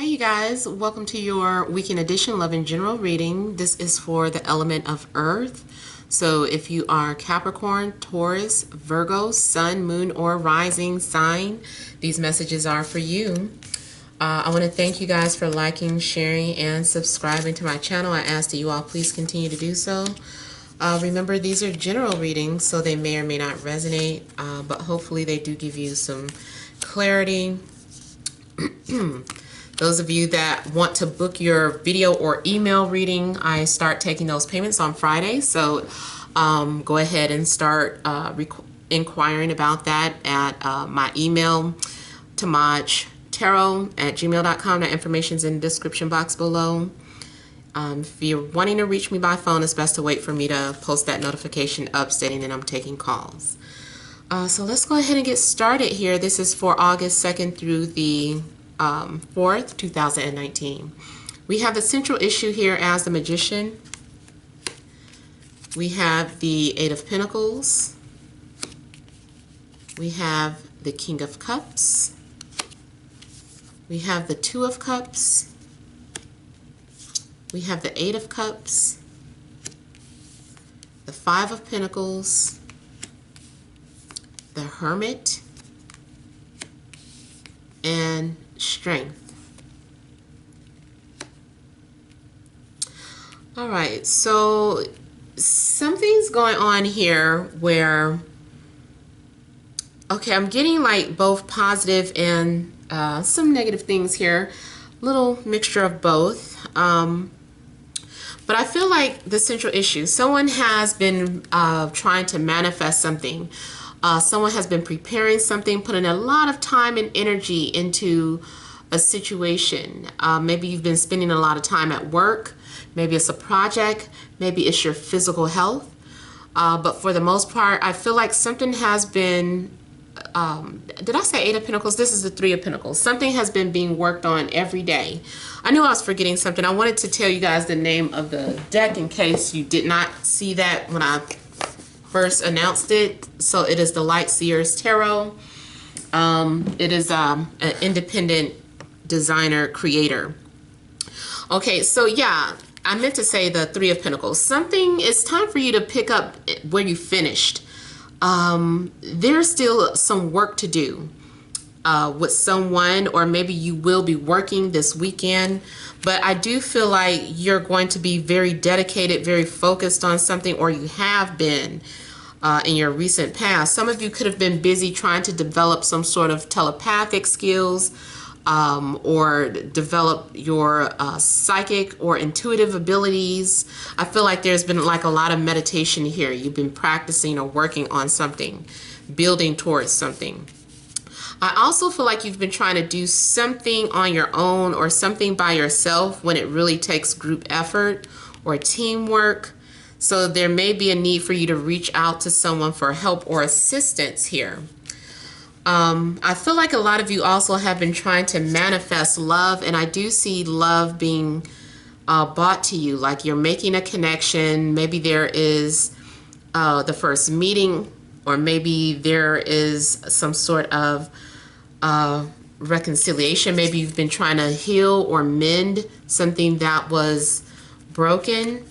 Hi you guys, welcome to your weekend edition Love and General reading. This is for the element of Earth. So if you are Capricorn, Taurus, Virgo, Sun, Moon, or Rising sign, these messages are for you. I want to thank you guys for liking, sharing, and subscribing to my channel. I ask that you all please continue to do so. Remember, these are general readings, so they may or may not resonate, but hopefully they do give you some clarity. Those of you that want to book your video or email reading, I start taking those payments on Friday. So go ahead and start inquiring about that at my email, TemajTarot@gmail.com. That information's in the description box below. If you're wanting to reach me by phone, it's best to wait for me to post that notification up stating that I'm taking calls. So let's go ahead and get started here. This is for August 2nd through the 4th, 2019. We have the central issue here as the Magician. We have the Eight of Pentacles. We have the King of Cups. We have the Two of Cups. We have the Eight of Cups. The Five of Pentacles. The Hermit. And Strength. All right, so something's going on here where, okay, I'm getting like both positive and some negative things here, little mixture of both. But I feel like the central issue, someone has been trying to manifest something. Someone has been preparing something, putting a lot of time and energy into a situation. Maybe you've been spending a lot of time at work. Maybe it's a project. Maybe it's your physical health. But for the most part, I feel like something has been, did I say Eight of Pentacles? This is the Three of Pentacles. Something has been being worked on every day. I knew I was forgetting something. I wanted to tell you guys the name of the deck in case you did not see that when I first announced it. So it is the Light Seers Tarot. It is an independent designer creator. Okay, so yeah, I meant to say the Three of Pentacles. Something, it's time for you to pick up where you finished. There's still some work to do with someone, or maybe you will be working this weekend. But I do feel like you're going to be very dedicated, very focused on something, or you have been in your recent past. Some of you could have been busy trying to develop some sort of telepathic skills, or develop your psychic or intuitive abilities. I feel like there's been like a lot of meditation here. You've been practicing or working on something, building towards something. I also feel like you've been trying to do something on your own or something by yourself when it really takes group effort or teamwork. So there may be a need for you to reach out to someone for help or assistance here. I feel like a lot of you also have been trying to manifest love, and I do see love being brought to you. Like you're making a connection. Maybe there is the first meeting, or maybe there is some sort of reconciliation. Maybe you've been trying to heal or mend something that was broken.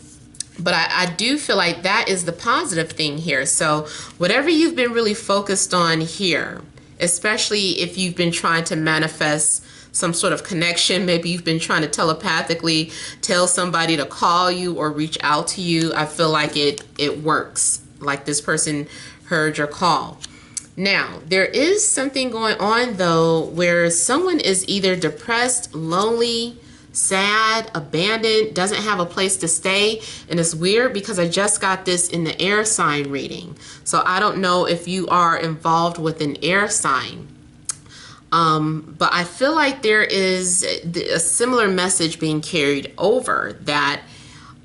But I do feel like that is the positive thing here. So whatever you've been really focused on here, especially if you've been trying to manifest some sort of connection, maybe you've been trying to telepathically tell somebody to call you or reach out to you, I feel like it works. Like this person heard your call. Now, there is something going on though where someone is either depressed, lonely, sad, abandoned, doesn't have a place to stay. And it's weird because I just got this in the air sign reading. So I don't know if you are involved with an air sign. But I feel like there is a similar message being carried over, that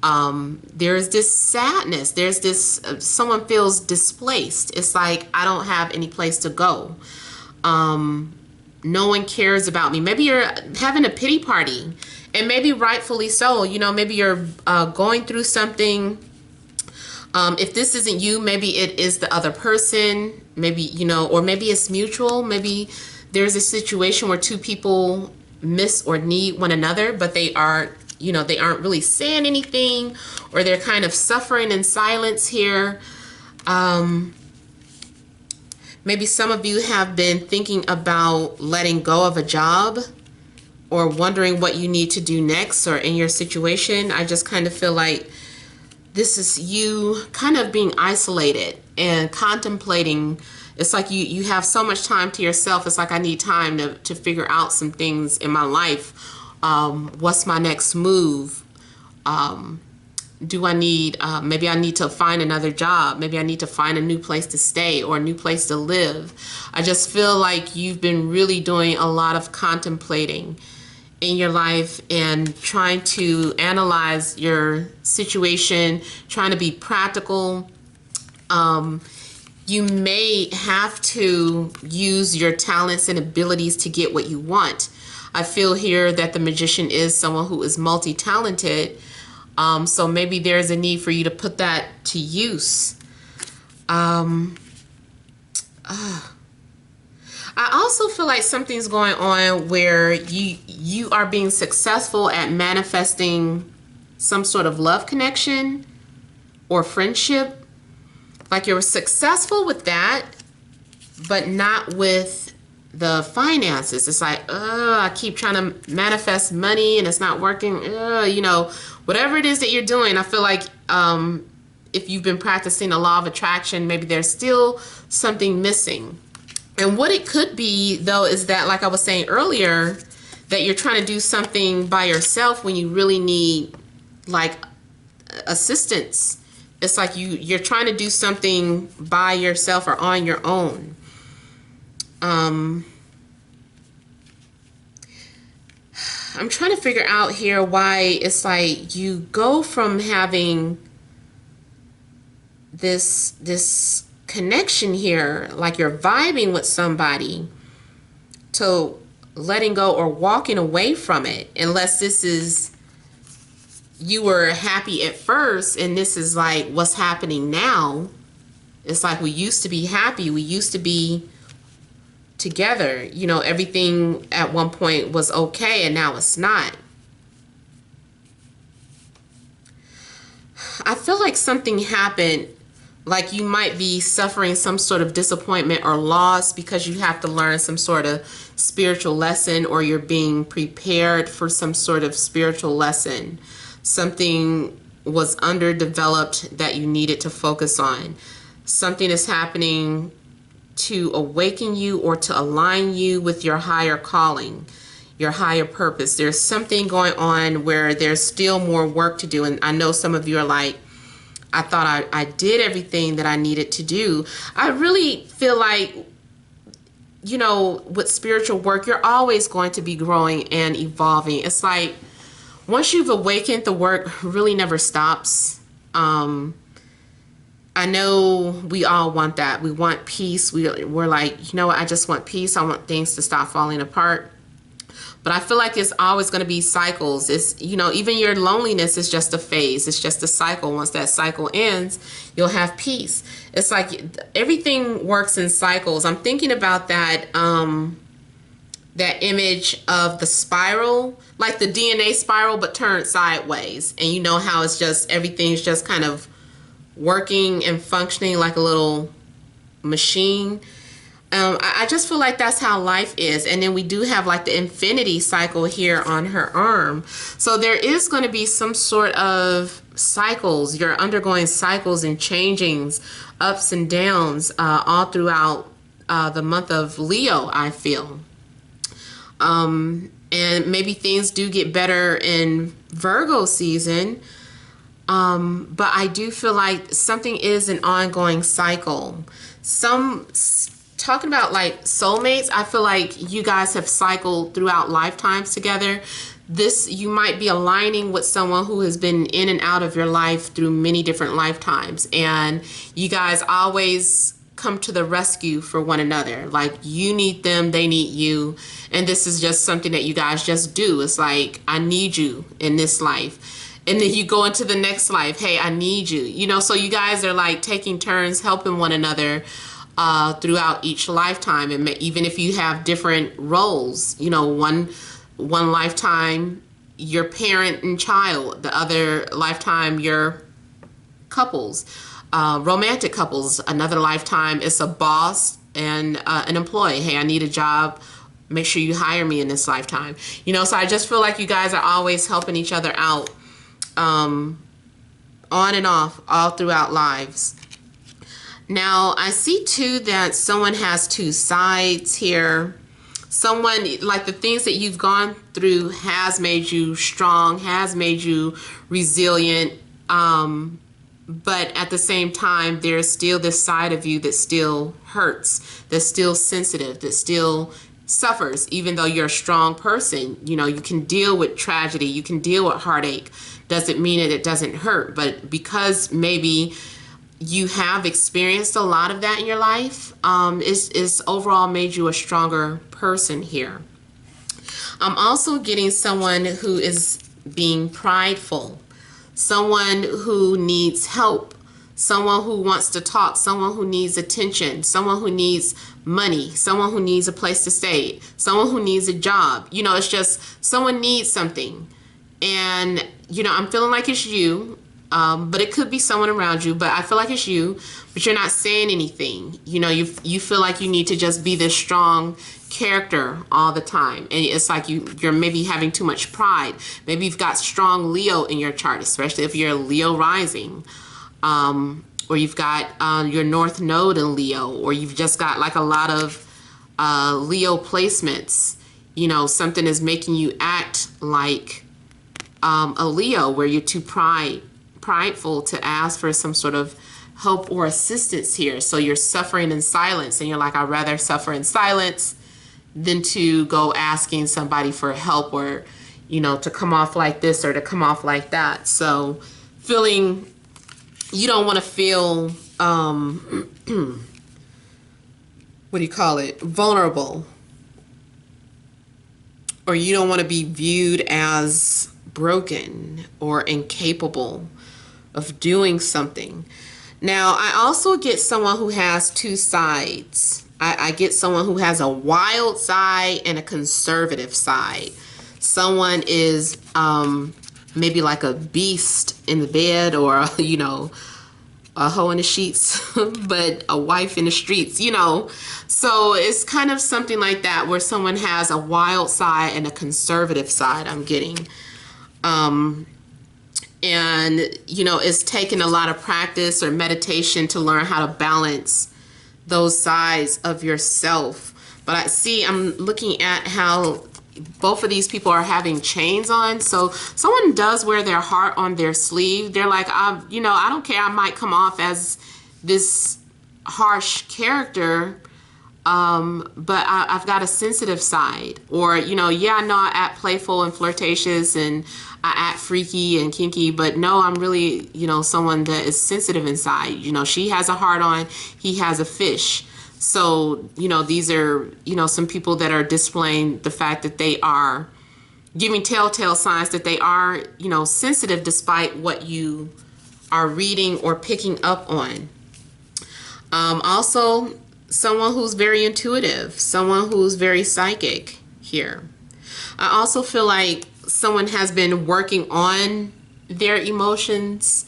there's this sadness. There's this, someone feels displaced. It's like, I don't have any place to go. No one cares about me. Maybe you're having a pity party, and maybe rightfully so. You know, maybe you're going through something. If this isn't you, maybe it is the other person. Maybe, you know, or maybe it's mutual. Maybe there's a situation where two people miss or need one another, but they are, you know, they aren't really saying anything, or they're kind of suffering in silence here. Maybe some of you have been thinking about letting go of a job, or wondering what you need to do next, or in your situation. I just kind of feel like this is you kind of being isolated and contemplating. It's like you have so much time to yourself. It's like, I need time to figure out some things in my life. What's my next move? Do I need, maybe I need to find another job. Maybe I need to find a new place to stay or a new place to live. I just feel like you've been really doing a lot of contemplating in your life and trying to analyze your situation, trying to be practical. You may have to use your talents and abilities to get what you want. I feel here that the Magician is someone who is multi-talented. So maybe there's a need for you to put that to use. I also feel like something's going on where you are being successful at manifesting some sort of love connection or friendship. Like, you're successful with that, but not with the finances. It's like, I keep trying to manifest money and it's not working. You know, whatever it is that you're doing, I feel like if you've been practicing the law of attraction, maybe there's still something missing. And what it could be, though, is that, like I was saying earlier, that you're trying to do something by yourself when you really need, like, assistance. It's like you're trying to do something by yourself or on your own. I'm trying to figure out here why it's like you go from having this connection here, like you're vibing with somebody, to letting go or walking away from it, unless this is, you were happy at first and this is like what's happening now. It's like, we used to be happy, we used to be together, you know, everything at one point was okay and now it's not. I feel like something happened, like you might be suffering some sort of disappointment or loss because you have to learn some sort of spiritual lesson, or you're being prepared for some sort of spiritual lesson. Something was underdeveloped that you needed to focus on. Something is happening to awaken you or to align you with your higher calling, your higher purpose. There's something going on where there's still more work to do. And I know some of you are like, I thought I did everything that I needed to do. I really feel like, you know, with spiritual work, you're always going to be growing and evolving. It's like, once you've awakened, the work really never stops. I know we all want that. We want peace. We're like, you know what, I just want peace. I want things to stop falling apart. But I feel like it's always going to be cycles. It's, you know, even your loneliness is just a phase. It's just a cycle. Once that cycle ends, you'll have peace. It's like everything works in cycles. I'm thinking about that, that image of the spiral, like the DNA spiral, but turned sideways. And you know how it's just, everything's just kind of working and functioning like a little machine. I just feel like that's how life is. And then we do have like the infinity cycle here on her arm. So there is going to be some sort of cycles. You're undergoing cycles and changings, ups and downs, all throughout the month of Leo, I feel. And maybe things do get better in Virgo season. But I do feel like something is an ongoing cycle. Talking about like soulmates, I feel like you guys have cycled throughout lifetimes together. You might be aligning with someone who has been in and out of your life through many different lifetimes, and you guys always come to the rescue for one another. Like, you need them, they need you, and this is just something that you guys just do. It's like, I need you in this life, and then you go into the next life, hey, I need you, you know. So you guys are like taking turns helping one another throughout each lifetime. And even if you have different roles, you know, one one lifetime your parent and child, the other lifetime your couples, romantic couples. Another lifetime it's a boss and an employee. Hey, I need a job. Make sure you hire me in this lifetime. You know, so I just feel like you guys are always helping each other out, on and off, all throughout lives. Now, I see too that someone has two sides here. Someone, like the things that you've gone through has made you strong, has made you resilient. But at the same time, there's still this side of you that still hurts, that's still sensitive, that still suffers. Even though you're a strong person, you know, you can deal with tragedy, you can deal with heartache. Doesn't mean that it doesn't hurt, but because maybe you have experienced a lot of that in your life, it's overall made you a stronger person here. I'm also getting someone who is being prideful, someone who needs help, someone who wants to talk, someone who needs attention, someone who needs money, someone who needs a place to stay, someone who needs a job. You know, it's just someone needs something. And, you know, I'm feeling like it's you, but it could be someone around you, but I feel like it's you, but you're not saying anything. You know, you feel like you need to just be this strong character all the time, and it's like you're maybe having too much pride. Maybe you've got strong Leo in your chart, especially if you're a Leo rising, or you've got your North Node in Leo, or you've just got like a lot of Leo placements. You know, something is making you act like a Leo, where you're too prideful to ask for some sort of help or assistance here. So you're suffering in silence, and you're like, I'd rather suffer in silence than to go asking somebody for help, or, you know, to come off like this or to come off like that. So feeling, you don't want to feel, what do you call it? Vulnerable. Or you don't want to be viewed as broken or incapable of doing something. Now, I also get someone who has two sides. I get someone who has a wild side and a conservative side. Someone is maybe like a beast in the bed, or, you know, a hoe in the sheets, but a wife in the streets, you know. So it's kind of something like that, where someone has a wild side and a conservative side, I'm getting. And, you know, it's taken a lot of practice or meditation to learn how to balance those sides of yourself. But I see, I'm looking at how both of these people are having chains on. So someone does wear their heart on their sleeve. They're like, you know, I don't care. I might come off as this harsh character, but I've got a sensitive side. Or, you know, yeah, I know I act playful and flirtatious, and I act freaky and kinky, but no, I'm really, you know, someone that is sensitive inside. You know, she has a heart on, he has a fish. So, you know, these are, you know, some people that are displaying the fact that they are giving telltale signs that they are, you know, sensitive despite what you are reading or picking up on. Also, someone who's very intuitive, someone who's very psychic here. I also feel like someone has been working on their emotions,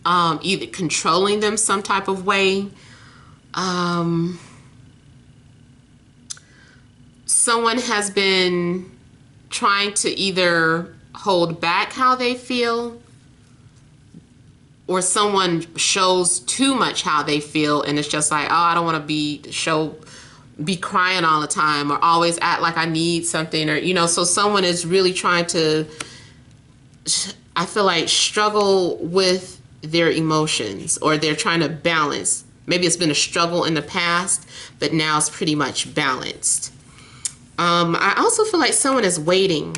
either controlling them some type of way. Someone has been trying to either hold back how they feel, or someone shows too much how they feel, and it's just like, oh, I don't want to be crying all the time, or always act like I need something, or, you know, so someone is really trying to, I feel like, struggle with their emotions, or they're trying to balance. Maybe it's been a struggle in the past, but now it's pretty much balanced. I also feel like someone is waiting.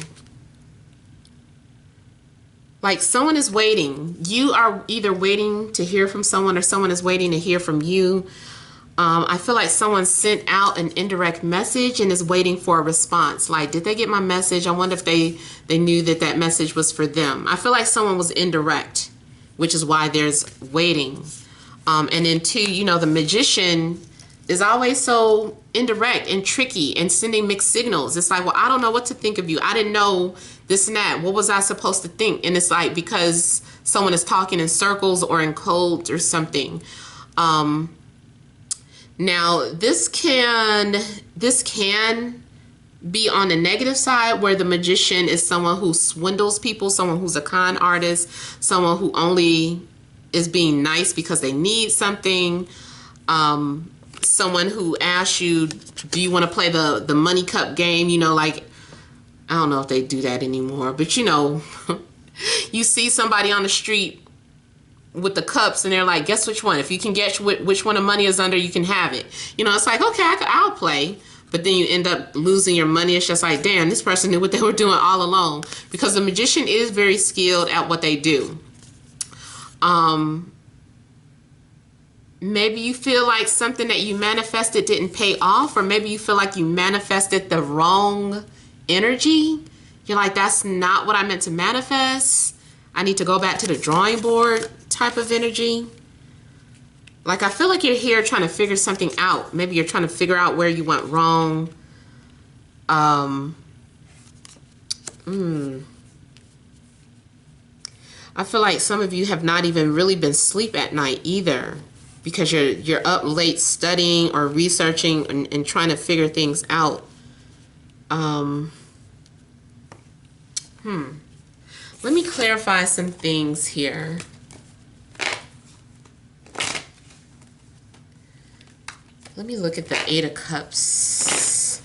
Like someone is waiting. You are either waiting to hear from someone, or someone is waiting to hear from you. I feel like someone sent out an indirect message and is waiting for a response. Like, did they get my message? I wonder if they knew that that message was for them. I feel like someone was indirect, which is why there's waiting. And then two, you know, the magician is always so indirect and tricky and sending mixed signals. It's like, well, I don't know what to think of you. I didn't know this and that. What was I supposed to think? And it's like, because someone is talking in circles or in codes or something. Now this can be on the negative side, where the magician is someone who swindles people, someone who's a con artist, someone who only is being nice because they need something. Someone who asks you, do you want to play the money cup game? You know, like, I don't know if they do that anymore, but you know, you see somebody on the street with the cups and they're like, guess which one? If you can guess which one the money is under, you can have it. You know, it's like, okay, I'll play. But then you end up losing your money. It's just like, damn, this person knew what they were doing all along. Because the magician is very skilled at what they do. Maybe you feel like something that you manifested didn't pay off, or maybe you feel like you manifested the wrong energy. You're like, that's not what I meant to manifest. I need to go back to the drawing board type of energy. Like, I feel like you're here trying to figure something out. Maybe you're trying to figure out where you went wrong. I feel like some of you have not even really been asleep at night either, because you're up late studying or researching and trying to figure things out. Let me clarify some things here. Let me look at the Eight of Cups.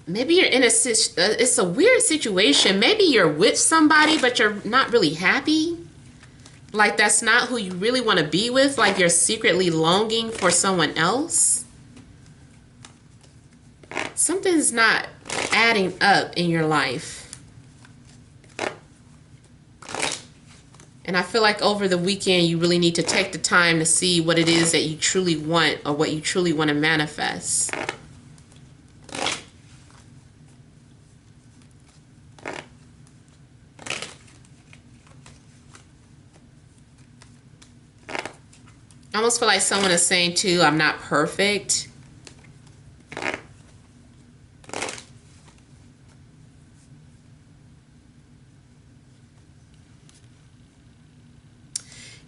Maybe you're in it's a weird situation. Maybe you're with somebody, but you're not really happy. Like, that's not who you really want to be with. Like, you're secretly longing for someone else. Something's not adding up in your life. And I feel like over the weekend, you really need to take the time to see what it is that you truly want, or what you truly want to manifest. I almost feel like someone is saying too, I'm not perfect.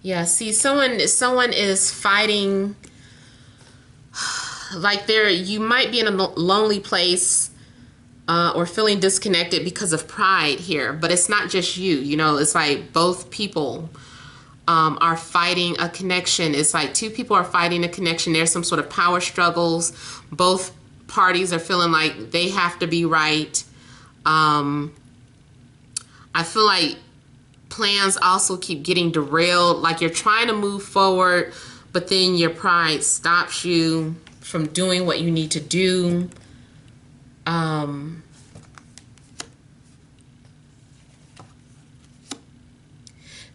Yeah, see, someone is fighting, like you might be in a lonely place or feeling disconnected because of pride here, but it's not just you, you know, it's like both people are fighting a connection. It's like two people are fighting a connection. There's some sort of power struggles. Both parties are feeling like they have to be right. I feel like plans also keep getting derailed. Like, you're trying to move forward, but then your pride stops you from doing what you need to do.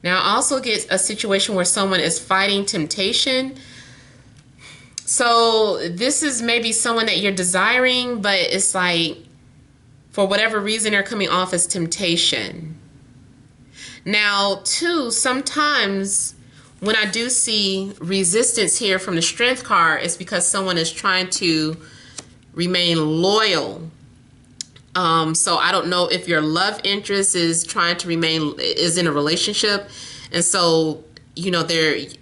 Now, I also get a situation where someone is fighting temptation. So this is maybe someone that you're desiring, but it's like, for whatever reason, they're coming off as temptation. Now, too, sometimes when I do see resistance here from the Strength card, it's because someone is trying to remain loyal. So I don't know if your love interest is trying to is in a relationship. And so, you know,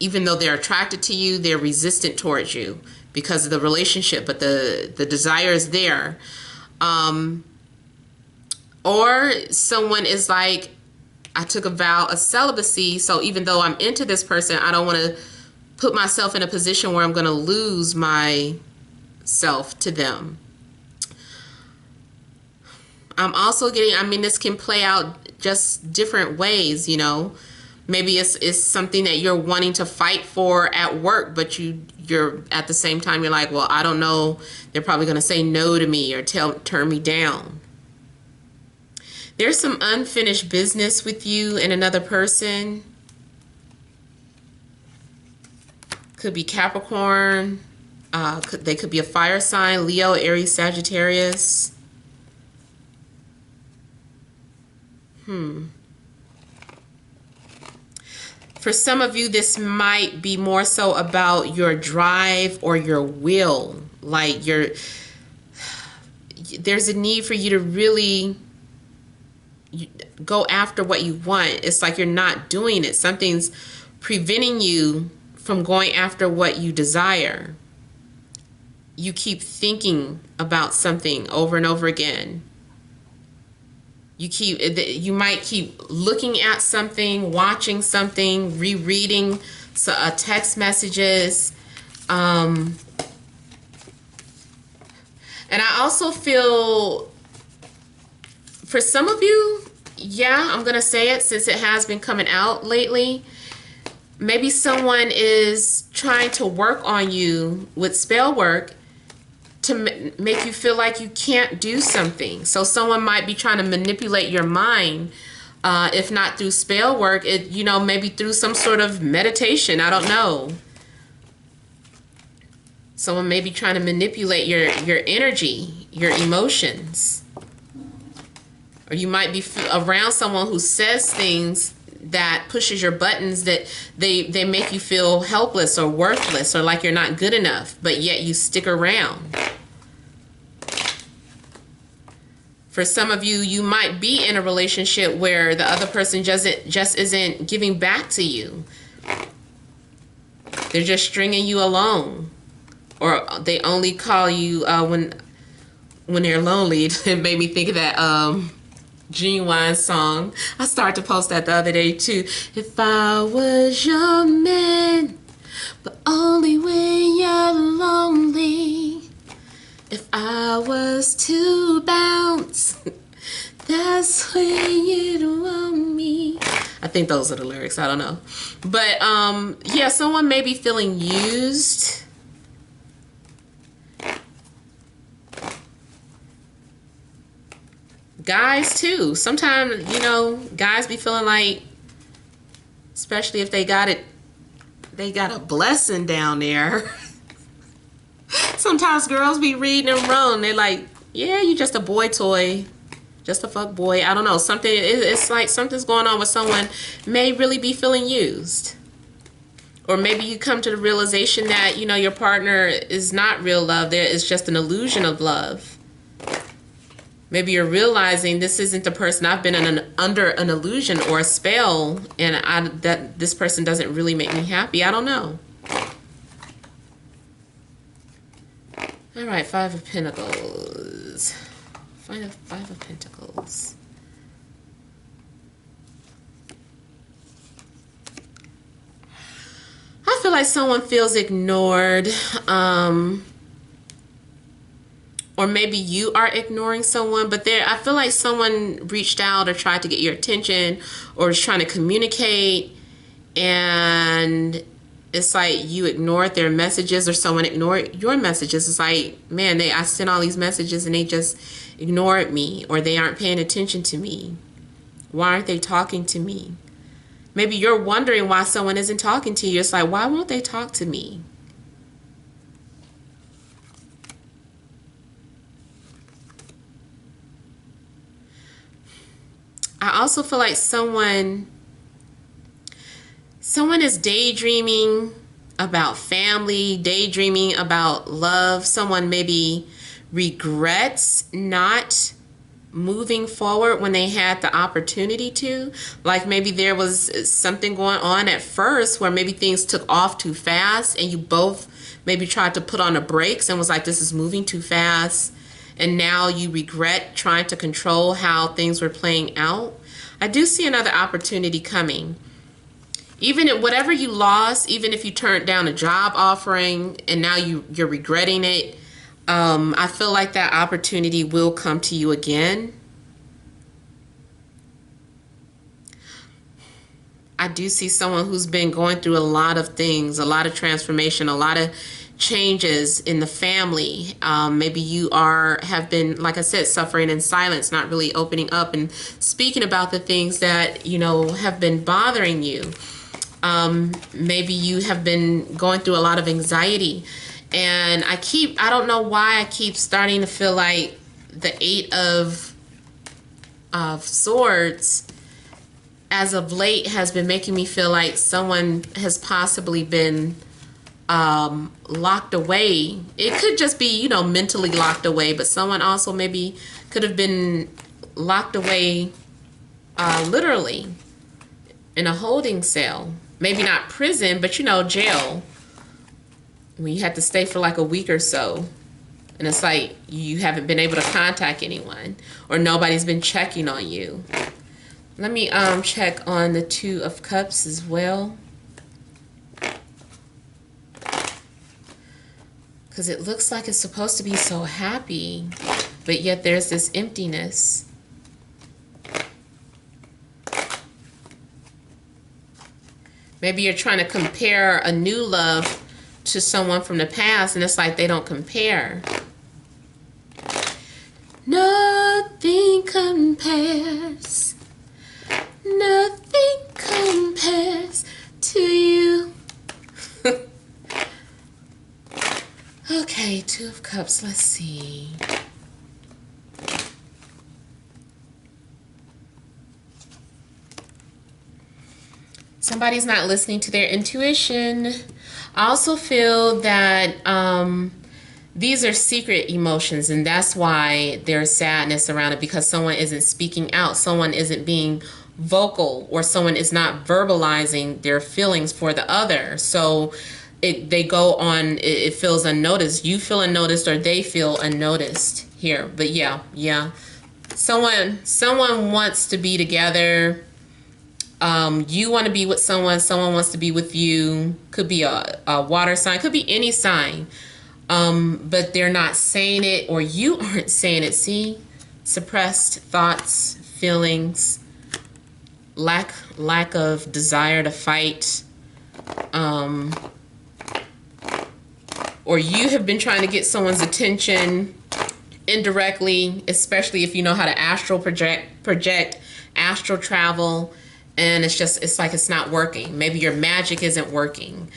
even though they're attracted to you, they're resistant towards you because of the relationship, but the desire is there. Or someone is like, I took a vow of celibacy, so even though I'm into this person, I don't want to put myself in a position where I'm going to lose myself to them. I'm also getting, I mean, this can play out just different ways, you know. Maybe it's something that you're wanting to fight for at work, but you're at the same time, you're like, well, I don't know, they're probably going to say no to me or turn me down. There's some unfinished business with you and another person. Could be Capricorn. They could be a fire sign, Leo, Aries, Sagittarius. For some of you, this might be more so about your drive or your will. Like there's a need for you to really go after what you want. It's like you're not doing it. Something's preventing you from going after what you desire. You keep thinking about something over and over again. You might keep looking at something, watching something, rereading text messages. And I also feel for some of you, yeah, I'm going to say it since it has been coming out lately. Maybe someone is trying to work on you with spell work to make you feel like you can't do something. So someone might be trying to manipulate your mind, if not through spell work, maybe through some sort of meditation. I don't know. Someone may be trying to manipulate your energy, your emotions. Or you might be around someone who says things that pushes your buttons, that they make you feel helpless or worthless or like you're not good enough, but yet you stick around. For some of you, you might be in a relationship where the other person just isn't giving back to you. They're just stringing you along, or they only call you when they're lonely. It made me think of that Genuine song. I started to post that the other day too. If I was your man, but only when you're lonely. If I was to bounce, that's when you'd want me. I think those are the lyrics. I don't know. But yeah, someone may be feeling used. Guys too. Sometimes, guys be feeling like, especially if they got a blessing down there. Sometimes girls be reading them wrong. They're like, yeah, you just a boy toy, just a fuck boy. I don't know. It's like something's going on with someone may really be feeling used. Or maybe you come to the realization that, your partner is not real love. There is just an illusion of love. Maybe you're realizing this isn't the person. I've been under an illusion or a spell, and that this person doesn't really make me happy. I don't know. All right, Five of Pentacles. Five of Pentacles. I feel like someone feels ignored. Or maybe you are ignoring someone, but I feel like someone reached out or tried to get your attention or is trying to communicate, and it's like you ignored their messages or someone ignored your messages. It's like, man, I sent all these messages and they just ignored me, or they aren't paying attention to me. Why aren't they talking to me? Maybe you're wondering why someone isn't talking to you. It's like, why won't they talk to me? I also feel like someone is daydreaming about family, daydreaming about love. Someone maybe regrets not moving forward when they had the opportunity to. Like maybe there was something going on at first where maybe things took off too fast, and you both maybe tried to put on the brakes and was like, this is moving too fast. And now you regret trying to control how things were playing out. I do see another opportunity coming. Even if whatever you lost, even if you turned down a job offering and now you're regretting it, I feel like that opportunity will come to you again. I do see someone who's been going through a lot of things, a lot of transformation, a lot of changes in the family. Maybe you have been, like I said, suffering in silence, not really opening up and speaking about the things that, have been bothering you. Maybe you have been going through a lot of anxiety. And I don't know why I keep starting to feel like the Eight of Swords as of late has been making me feel like someone has possibly been locked away. It could just be, you know, mentally locked away, but someone also maybe could have been locked away literally in a holding cell. Maybe not prison, but you know, jail. When you have to stay for like a week or so. And it's like you haven't been able to contact anyone, or nobody's been checking on you. Let me check on the Two of Cups as well. Because it looks like it's supposed to be so happy, but yet there's this emptiness. Maybe you're trying to compare a new love to someone from the past, and it's like they don't compare. Nothing compares. Nothing compares to you. Okay, Two of Cups. Let's see. Somebody's not listening to their intuition. I also feel that these are secret emotions, and that's why there's sadness around it, because someone isn't speaking out, someone isn't being vocal, or someone is not verbalizing their feelings for the other. So they go on, it feels unnoticed. You feel unnoticed, or they feel unnoticed here. But yeah. Someone wants to be together. You want to be with someone wants to be with you. Could be a water sign, could be any sign. But they're not saying it, or you aren't saying it. See? Suppressed thoughts, feelings, lack of desire to fight. Or you have been trying to get someone's attention indirectly, especially if you know how to astral project, astral travel. And it's like it's not working. Maybe your magic isn't working.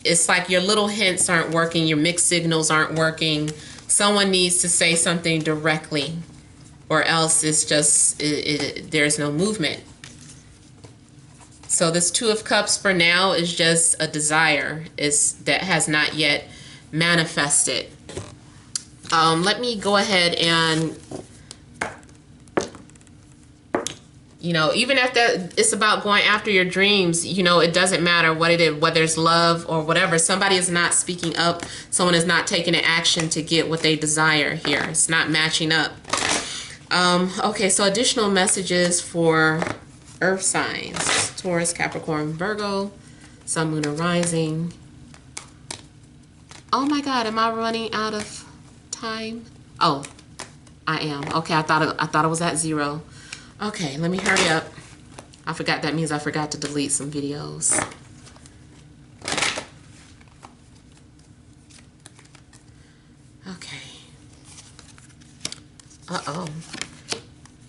It's like your little hints aren't working. Your mixed signals aren't working. Someone needs to say something directly, or else it's just, there's no movement. So this Two of Cups for now is just a desire that has not yet manifested. Let me go ahead and, you know, even if it's about going after your dreams, you know, it doesn't matter what it is, whether it's love or whatever. Somebody is not speaking up. Someone is not taking an action to get what they desire here. It's not matching up. Okay, so additional messages for earth signs: Taurus, Capricorn, Virgo, Sun, Moon, and Rising. Oh my God, am I running out of time? Oh, I am. Okay, I thought it was at 0. Okay, let me hurry up. I forgot, that means I forgot to delete some videos. Okay. Uh-oh.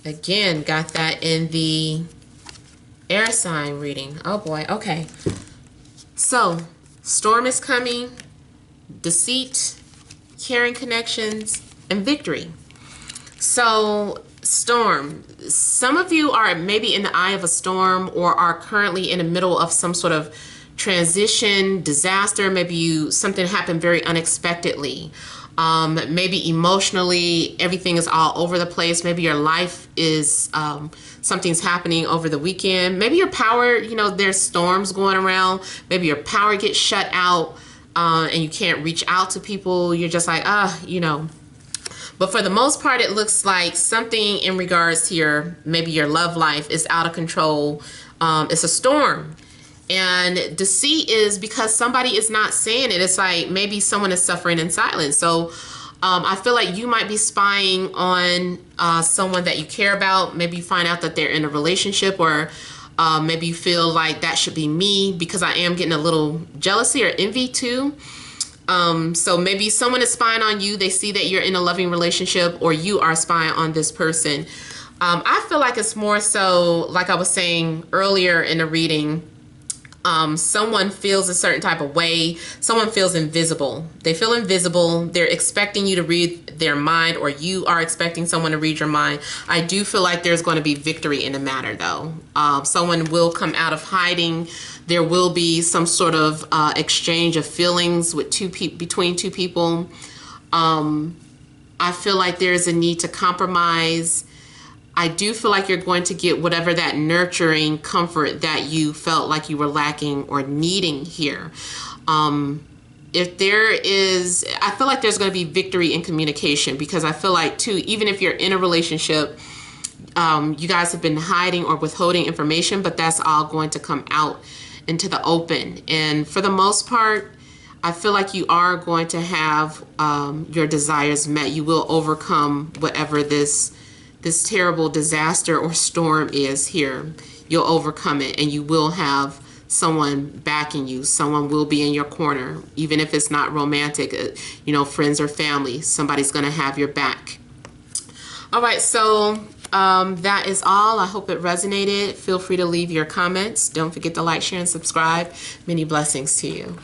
Again, got that in the air sign reading. Oh boy, okay. So, storm is coming, deceit, caring connections, and victory. So, storm. Some of you are maybe in the eye of a storm, or are currently in the middle of some sort of transition, disaster. Maybe something happened very unexpectedly. Maybe emotionally, everything is all over the place. Maybe your life is, something's happening over the weekend. Maybe your power, you know, there's storms going around. Maybe your power gets shut out, and you can't reach out to people. You're just like, you know. But for the most part, it looks like something in regards to maybe your love life is out of control. It's a storm. And deceit is because somebody is not saying it. It's like maybe someone is suffering in silence. So I feel like you might be spying on someone that you care about. Maybe you find out that they're in a relationship, or maybe you feel like that should be me, because I am getting a little jealousy or envy too. So maybe someone is spying on you. They see that you're in a loving relationship, or you are spying on this person. I feel like it's more so, like I was saying earlier in the reading, Someone feels a certain type of way. Someone feels invisible. They feel invisible. They're expecting you to read their mind, or you are expecting someone to read your mind. I do feel like there's going to be victory in the matter, though. Someone will come out of hiding. There will be some sort of exchange of feelings with between two people. I feel like there's a need to compromise. I do feel like you're going to get whatever that nurturing comfort that you felt like you were lacking or needing here. If there is, I feel like there's going to be victory in communication, because I feel like too, even if you're in a relationship, you guys have been hiding or withholding information, but that's all going to come out into the open. And for the most part, I feel like you are going to have your desires met. You will overcome whatever this terrible disaster or storm is here. You'll overcome it, and you will have someone backing you. Someone will be in your corner, even if it's not romantic, you know, friends or family. Somebody's going to have your back. All right, so that is all. I hope it resonated. Feel free to leave your comments. Don't forget to like, share, and subscribe. Many blessings to you.